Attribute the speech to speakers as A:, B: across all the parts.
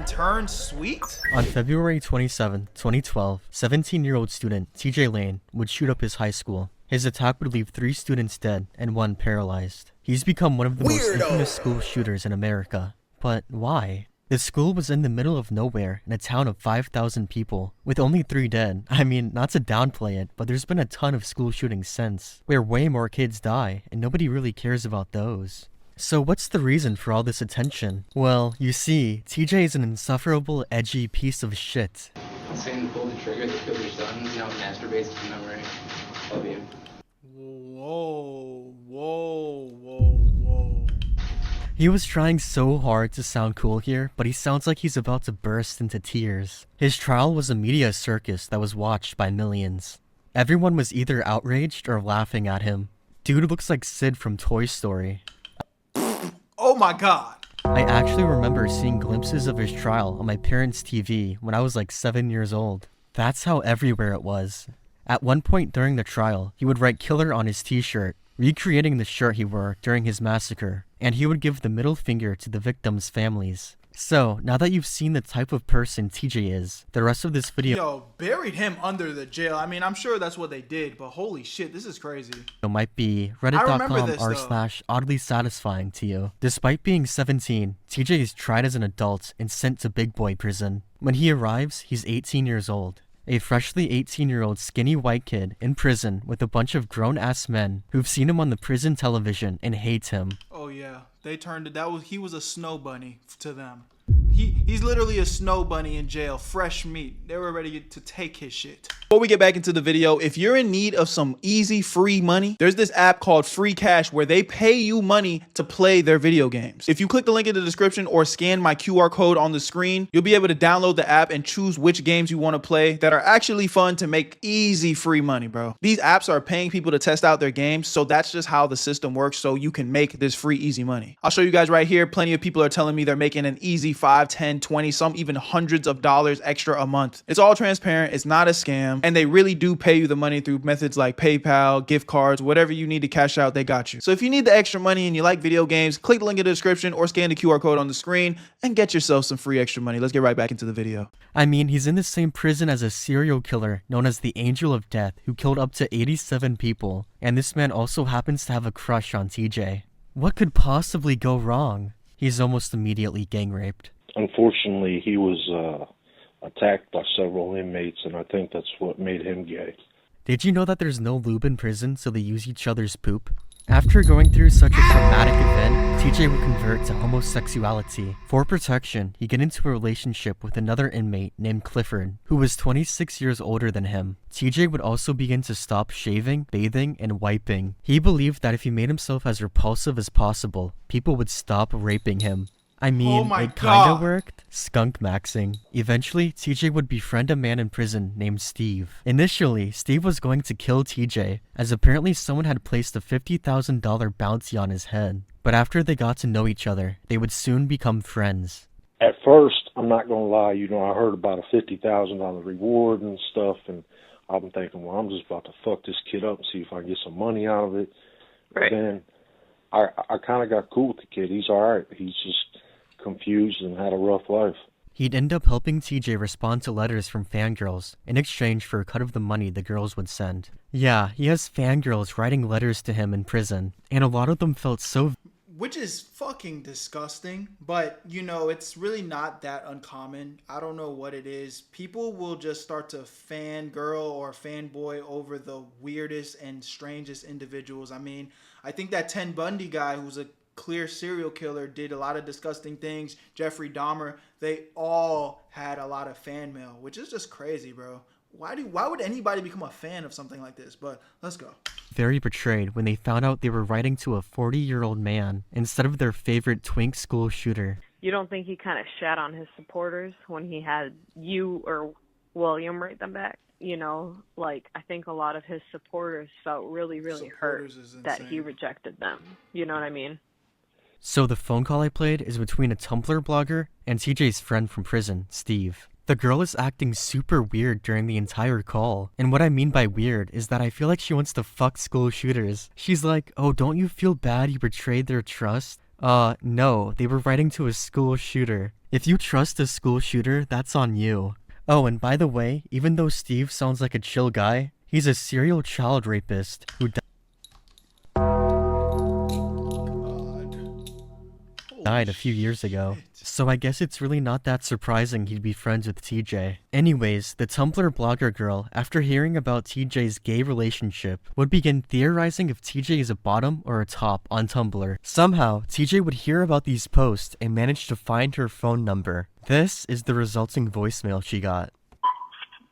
A: and turned sweet?
B: On February 27, 2012, 17-year-old student TJ Lane would shoot up his high school. His attack would leave 3 students dead and 1 paralyzed. He's become one of the most infamous school shooters in America. But why? The school was in the middle of nowhere in a town of 5,000 people, with only 3 dead. I mean, not to downplay it, but there's been a ton of school shootings since, where way more kids die, and nobody really cares about those. So what's the reason for all this attention? Well, you see, TJ is an insufferable, edgy piece of shit.
C: Saying pull the trigger that killed your son, you know, masturbates to memory of you.
A: Whoa, whoa, whoa, whoa.
B: He was trying so hard to sound cool here, but he sounds like he's about to burst into tears. His trial was a media circus that was watched by millions. Everyone was either outraged or laughing at him. Dude looks like Sid from Toy Story.
A: Oh my god.
B: I actually remember seeing glimpses of his trial on my parents' TV when I was like 7 years old. That's how everywhere it was. At one point during the trial, he would write "killer" on his t-shirt, recreating the shirt he wore during his massacre, and he would give the middle finger to the victims' families. So, now that you've seen the type of person TJ is, the rest of this video
A: Buried him under the jail. I mean, I'm sure that's what they did, but holy shit, this is crazy.
B: might be
A: remember
B: reddit.com
A: this,
B: r/oddly satisfying to you. Despite being 17, TJ is tried as an adult and sent to big boy prison. When he arrives, he's 18 years old. A freshly 18-year-old skinny white kid in prison with a bunch of grown-ass men who've seen him on the prison television and hate him.
A: Oh yeah, they turned it. He was a snow bunny to them. He's literally a snow bunny in jail, fresh meat. They were ready to take his shit. Before we get back into the video, if you're in need of some easy free money, there's this app called Free Cash where they pay you money to play their video games. If you click the link in the description or scan my QR code on the screen, you'll be able to download the app and choose which games you want to play that are actually fun to make easy free money, bro. These apps are paying people to test out their games, so that's just how the system works, so you can make this free easy money. I'll show you guys right here. Plenty of people are telling me they're making an easy 5, 10, 20, some even hundreds of dollars extra a month. It's all transparent. It's not a scam. And they really do pay you the money through methods like PayPal, gift cards, whatever you need to cash out, they got you. So if you need the extra money and you like video games, click the link in the description or scan the QR code on the screen and get yourself some free extra money. Let's get right back into the video.
B: I mean, he's in the same prison as a serial killer known as the Angel of Death who killed up to 87 people. And this man also happens to have a crush on TJ. What could possibly go wrong? He's almost immediately gang raped.
D: Unfortunately, he was attacked by several inmates, and I think that's what made him gay.
B: Did you know that there's no lube in prison, so they use each other's poop? After going through such a traumatic event, TJ would convert to homosexuality. For protection, he'd get into a relationship with another inmate named Clifford, who was 26 years older than him. TJ would also begin to stop shaving, bathing, and wiping. He believed that if he made himself as repulsive as possible, people would stop raping him. I mean, it kinda worked. Skunk maxing. Eventually, TJ would befriend a man in prison named Steve. Initially, Steve was going to kill TJ, as apparently someone had placed a $50,000 bounty on his head. But after they got to know each other, they would soon become friends.
D: At first, I'm not going to lie, I heard about a $50,000 reward and stuff, and I'm thinking, well, I'm just about to fuck this kid up and see if I can get some money out of it. Right. Then I kind of got cool with the kid. He's all right. He's just confused and had a rough life.
B: He'd end up helping TJ respond to letters from fangirls in exchange for a cut of the money the girls would send. Yeah, he has fangirls writing letters to him in prison, and a lot of them felt so...
A: Which is fucking disgusting, but it's really not that uncommon. I don't know what it is. People will just start to fangirl or fanboy over the weirdest and strangest individuals. I mean, I think that Ted Bundy guy, who's a clear serial killer, did a lot of disgusting things. Jeffrey Dahmer, they all had a lot of fan mail, which is just crazy, bro. Why would anybody become a fan of something like this? But let's go.
B: Very betrayed when they found out they were writing to a 40-year-old man instead of their favorite twink school shooter.
E: You don't think he kind of shat on his supporters when he had you or William write them back? I think a lot of his supporters felt really hurt that he rejected them. You know what I mean?
B: So the phone call I played is between a Tumblr blogger and TJ's friend from prison, Steve. The girl is acting super weird during the entire call. And what I mean by weird is that I feel like she wants to fuck school shooters. She's like, oh, don't you feel bad you betrayed their trust? No, they were writing to a school shooter. If you trust a school shooter, that's on you. Oh, and by the way, even though Steve sounds like a chill guy, he's a serial child rapist who died a few years ago. So I guess it's really not that surprising he'd be friends with TJ. Anyways, the Tumblr blogger girl, after hearing about TJ's gay relationship, would begin theorizing if TJ is a bottom or a top on Tumblr. Somehow, TJ would hear about these posts and manage to find her phone number. This is the resulting voicemail she got.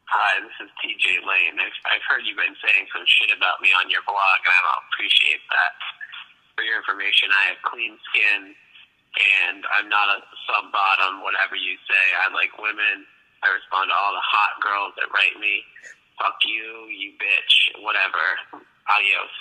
F: Hi, this is TJ Lane. I've heard you've been saying some shit about me on your blog, and I appreciate that. For your information, I have clean skin, and I'm not a sub-bottom, whatever you say. I like women. I respond to all the hot girls that write me. Fuck you, you bitch, whatever. Adios.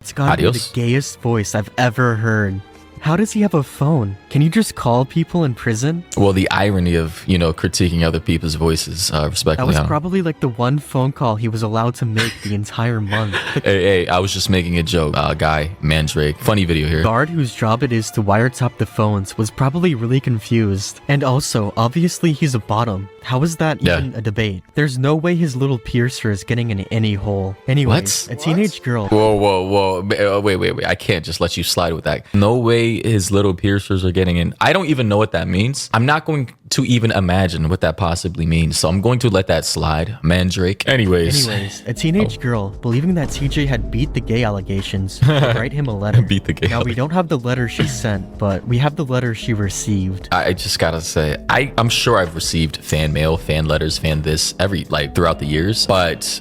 B: It's gotta be the gayest voice I've ever heard. How does he have a phone? Can you just call people in prison?
G: Well, the irony of, you know, critiquing other people's voices, respectfully.
B: That was probably like the one phone call he was allowed to make the entire month.
G: Hey, I was just making a joke. Guy, Mandrake. Funny video here.
B: The guard whose job it is to wiretap the phones was probably really confused. And also, obviously he's a bottom. How is that even a debate? There's no way his little piercer is getting in any hole. Anyways, a teenage girl.
G: Whoa. Wait. I can't just let you slide with that. No way his little piercers are getting in. I don't even know what that means. I'm not going to even imagine what that possibly means. So I'm going to let that slide. Mandrake. Anyways,
B: a teenage girl, believing that TJ had beat the gay allegations, would write him a letter.
G: Beat the gay.
B: Now, we don't have the letter she sent, but we have the letter she received.
G: I just gotta say, I'm sure I've received fan mail, fan letters, fan this, throughout the years, but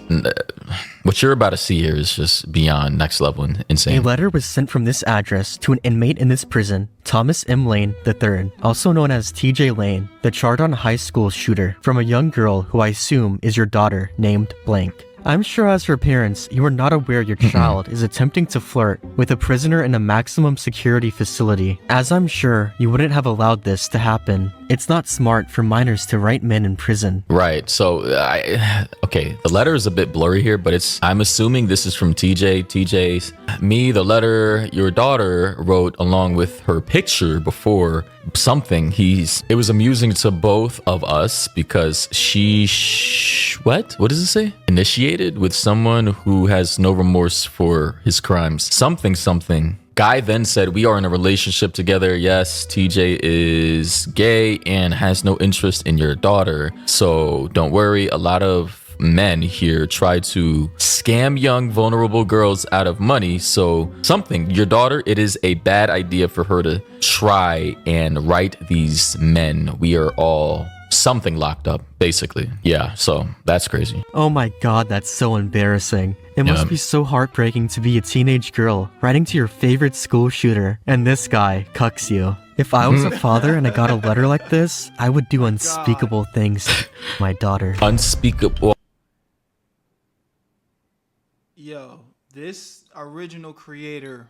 G: what you're about to see here is just beyond next level and insane.
B: A letter was sent from this address to an inmate in this prison, Thomas M. Lane III, also known as TJ Lane, the Chardon High School shooter, from a young girl who I assume is your daughter named Blank. I'm sure as her parents, you are not aware your child is attempting to flirt with a prisoner in a maximum security facility, as I'm sure you wouldn't have allowed this to happen. It's not smart for minors to write men in prison.
G: Right, so, okay, the letter is a bit blurry here, but I'm assuming this is from TJ. TJ's, the letter your daughter wrote along with her picture before something. It was amusing to both of us because what does it say? Initiated with someone who has no remorse for his crimes. Something. Guy then said, we are in a relationship together. Yes, TJ is gay and has no interest in your daughter. So don't worry. A lot of men here try to scam young vulnerable girls out of money. So your daughter, it is a bad idea for her to try and write these men. We are all something locked up, basically. Yeah, so that's crazy.
B: Oh my god, that's so embarrassing. It must be so heartbreaking to be a teenage girl writing to your favorite school shooter, and this guy cucks you. If I was a father and I got a letter like this, I would do unspeakable things to my daughter.
G: Unspeakable.
A: Yo, this original creator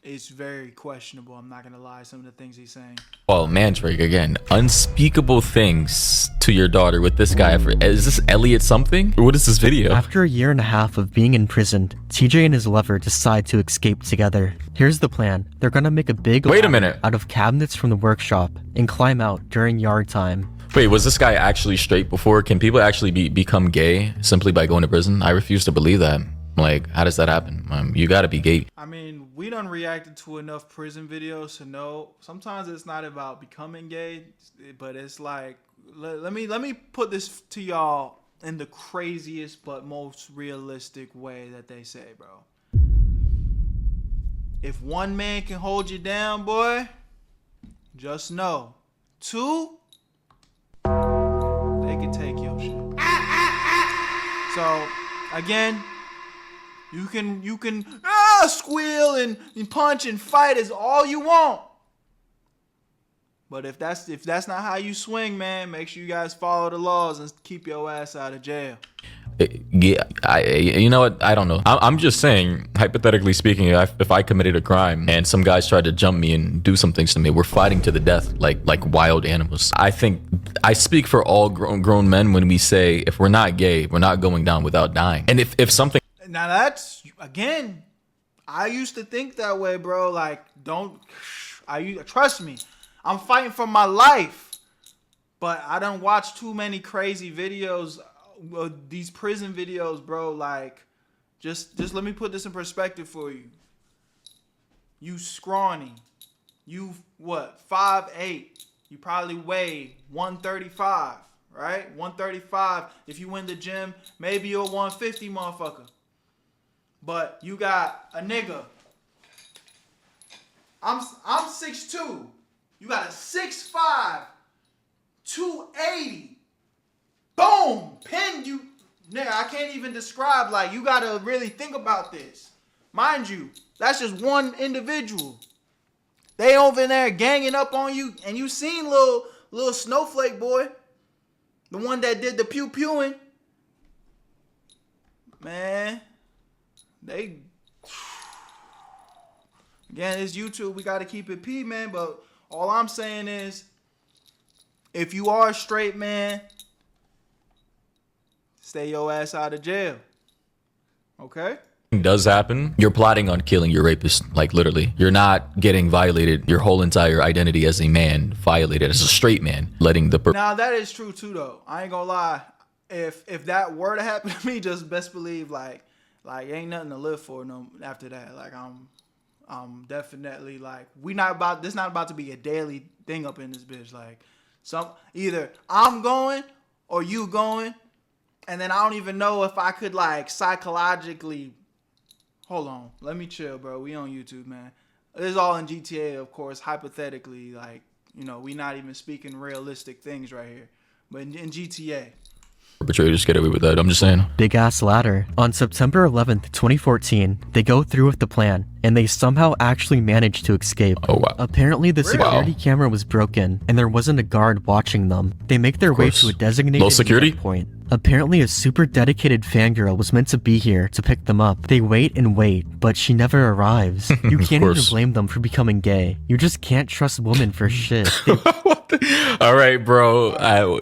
A: is very questionable. I'm not gonna lie, some of the things he's saying.
G: Well, Mandrake, again, unspeakable things to your daughter with this guy. Is this Elliot something? What is this video?
B: After a year and a half of being imprisoned, TJ and his lover decide to escape together. Here's the plan. They're gonna make a big ladder out of cabinets from the workshop and climb out during yard time.
G: Wait, was this guy actually straight before? Can people actually become gay simply by going to prison? I refuse to believe that. Like, how does that happen? You gotta be gay.
A: I mean, we done reacted to enough prison videos to know sometimes it's not about becoming gay, but it's like, let me put this to y'all in the craziest but most realistic way that they say, bro. If one man can hold you down, boy, just know, two, they can take your shit. So, again, you can squeal and punch and fight as all you want. But if that's not how you swing, man, make sure you guys follow the laws and keep your ass out of jail.
G: Yeah, you know what? I don't know. I'm just saying, hypothetically speaking, if I committed a crime and some guys tried to jump me and do some things to me, we're fighting to the death like wild animals. I think I speak for all grown men when we say if we're not gay, we're not going down without dying. And if something.
A: Now that's, again, I used to think that way, bro. Like, Trust me, I'm fighting for my life. But I done watched too many crazy videos, these prison videos, bro. Like, just let me put this in perspective for you. You scrawny. You, what, 5'8". You probably weigh 135, right? 135. If you win the gym, maybe you're a 150 motherfucker. But you got a nigga. I'm 6'2". You got a 6'5", 280. Boom! Pinned you. Nigga, I can't even describe. Like, you gotta really think about this. Mind you, that's just one individual. They over there ganging up on you, and you seen little snowflake boy, the one that did the pew pewing. Man, again, it's YouTube. We gotta keep it P, man. But all I'm saying is, if you are a straight man, stay your ass out of jail. Okay?
G: Does happen, you're plotting on killing your rapist. Like, literally, you're not getting violated. Your whole entire identity as a man violated, as a straight man, letting the
A: now that is true too, though. I ain't gonna lie. If that were to happen to me, just best believe like ain't nothing to live for no after that. Like, I'm definitely like, this not about to be a daily thing up in this bitch. Like, either I'm going or you going, and then I don't even know if I could like psychologically. Hold on, let me chill, bro. We on YouTube, man. This is all in GTA, of course, hypothetically. Like, you know, we not even speaking realistic things right here. But in GTA.
G: Perpetrators get away with that, I'm just saying.
B: Big ass ladder. On September 11th, 2014, they go through with the plan, and they somehow actually manage to escape.
G: Oh, wow.
B: Apparently, the security camera was broken, and there wasn't a guard watching them. They make their way to a designated
G: low security
B: point. Apparently, a super dedicated fangirl was meant to be here to pick them up. They wait and wait, but she never arrives. You can't even blame them for becoming gay. You just can't trust women for shit.
G: All right, bro.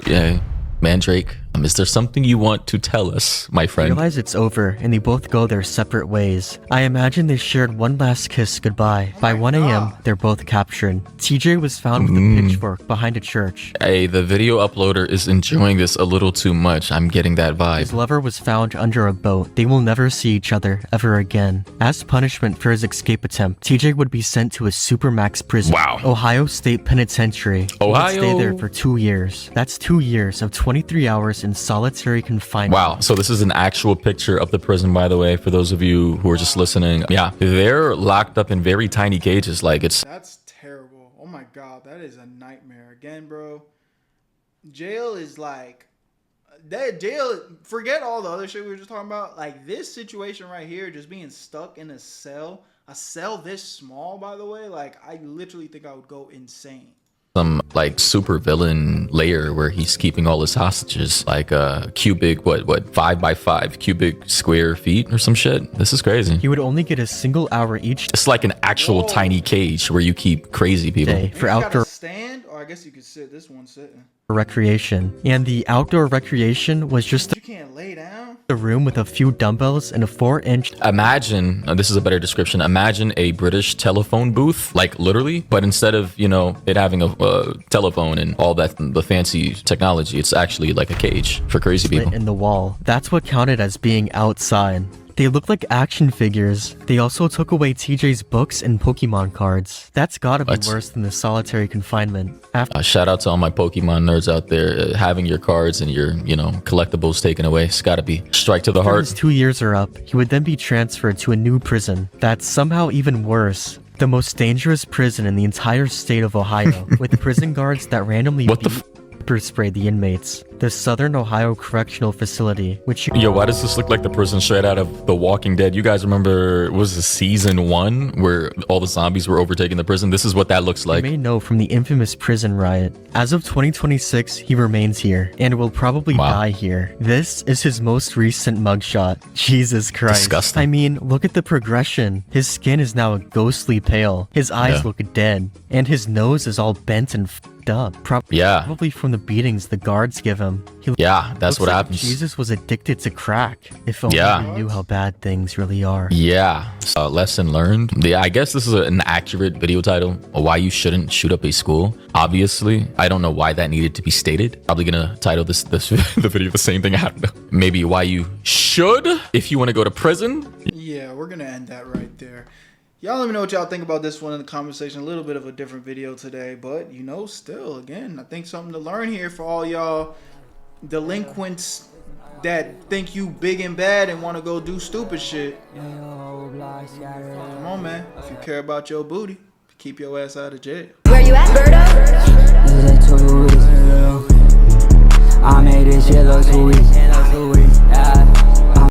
G: Yeah, Mandrake. Is there something you want to tell us, my friend?
B: Realize it's over, and they both go their separate ways. I imagine they shared one last kiss goodbye. By 1 a.m., they're both captured. TJ was found with a pitchfork behind a church.
G: Hey, the video uploader is enjoying this a little too much. I'm getting that vibe.
B: His lover was found under a boat. They will never see each other ever again. As punishment for his escape attempt, TJ would be sent to a Supermax prison.
G: Wow.
B: Ohio State Penitentiary. He would stay there for 2 years. That's 2 years of 23 hours in solitary confinement.
G: Wow. So this is an actual picture of the prison, by the way, for those of you who are just listening. Yeah, they're locked up in very tiny cages. Like,
A: that's terrible. Oh my God, that is a nightmare. Again, bro. Jail is like that. Jail, forget all the other shit we were just talking about. Like, this situation right here, just being stuck in a cell this small, by the way, like, I literally think I would go insane.
G: Some like super villain layer where he's keeping all his hostages, like a cubic, what 5x5 cubic square feet or some shit. This is crazy.
B: He would only get a single hour each.
G: It's like an actual tiny cage where you keep crazy people.
B: Day for outdoor
A: stand, or I guess you could sit. This one sitting.
B: Recreation. And the outdoor recreation was just
A: you can't lay down.
B: A room with a few dumbbells and a 4-inch.
G: Imagine, this is a better description. Imagine a British telephone booth, like literally, but instead of, you know, it having a telephone and all that, the fancy technology, it's actually like a cage for crazy people.
B: In the wall. That's what counted as being outside. They look like action figures. They also took away TJ's books and Pokemon cards. That's gotta be worse than the solitary confinement.
G: Shout out to all my Pokemon nerds out there. Having your cards and your, you know, collectibles taken away, it's gotta be strike to the heart.
B: His 2 years are up. He would then be transferred to a new prison. That's somehow even worse. The most dangerous prison in the entire state of Ohio, with prison guards that randomly pepper spray the inmates. The Southern Ohio Correctional Facility, which
G: Yo, why does this look like the prison straight out of The Walking Dead? You guys remember, was this season 1 where all the zombies were overtaking the prison? This is what that looks like.
B: You may know from the infamous prison riot. As of 2026, he remains here and will probably die here. This is his most recent mugshot. Jesus Christ.
G: Disgusting.
B: I mean, look at the progression. His skin is now ghostly pale. His eyes look dead. And his nose is all bent and fucked up.
G: Yeah.
B: Probably from the beatings the guards give him.
G: Yeah, that's what
B: like
G: happens.
B: Jesus was addicted to crack. If only
G: Yeah.
B: he knew how bad things really are.
G: Yeah. Lesson learned. Yeah, I guess this is an accurate video title. Why you shouldn't shoot up a school. Obviously, I don't know why that needed to be stated. Probably gonna title this the video the same thing. I don't know. Maybe why you should if you want to go to prison.
A: Yeah, we're gonna end that right there. Y'all let me know what y'all think about this one in the comment section. A little bit of a different video today, but you know, still, again, I think something to learn here for all y'all delinquents that think you big and bad and want to go do stupid shit. Come on, man. If you care about your booty, keep your ass out of jail.
H: Where you at, Berto? I made this shit look too easy.